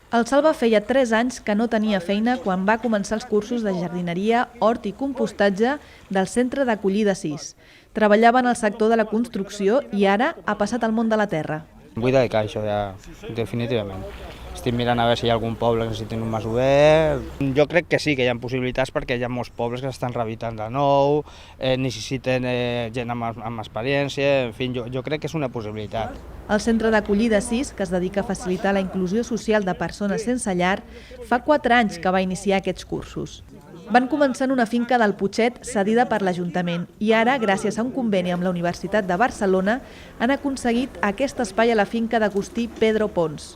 El Salva feia 3 anys que no tenia feina quan va començar els cursos de jardineria, hort i compostatge del Centre d'Acollida 6. Treballava en el sector de la construcció i ara ha passat al món de la terra. Em vull dedicar a això ja, definitivament. Estic mirant a veure si hi ha algun poble que necessitin un masover. Jo crec que sí, que hi ha possibilitats perquè hi ha molts pobles que s'estan rehabilitant de nou, necessiten gent amb experiència, en fi, jo crec que és una possibilitat. El Centre d'Acollida 6, que es dedica a facilitar la inclusió social de persones sense llar, fa 4 anys que va iniciar aquests cursos. Van començar en una finca del Putxet cedida per l'Ajuntament i ara, gràcies a un conveni amb la Universitat de Barcelona, han aconseguit aquest espai a la finca d'Agustí Pedro Pons.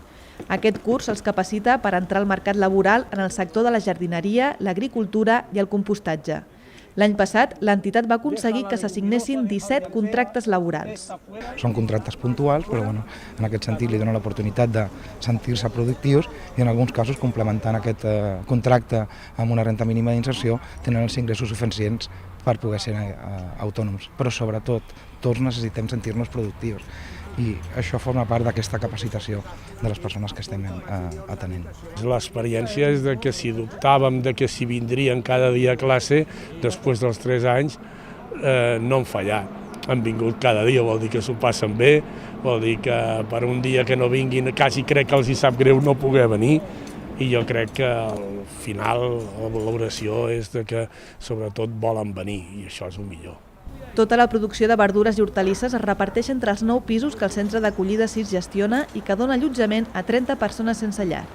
Aquest curs els capacita per entrar al mercat laboral en el sector de la jardineria, l'agricultura i el compostatge. L'any passat, l'entitat va aconseguir que s'assignessin 17 contractes laborals. Són contractes puntuals, però en aquest sentit li dona l'oportunitat de sentir-se productius i en alguns casos, complementant aquest contracte amb una renta mínima d'inserció, tenen els ingressos suficients per poder ser autònoms. Però sobretot, tots necessitem sentir-nos productius i això forma part d'aquesta capacitació de les persones que estem atenent. L'experiència és de que si dubtàvem de que si vindrien cada dia a classe, després dels 3 anys no han fallat. Han vingut cada dia, vol dir que s'ho passen bé, vol dir que per un dia que no vinguin quasi crec que els hi sap greu no poder venir i jo crec que al final la valoració és de que sobretot volen venir i això és el millor. Tota la producció de verdures i hortalisses es reparteix entre els 9 pisos que el Centre d'Acollida 6 gestiona i que dona allotjament a 30 persones sense llar.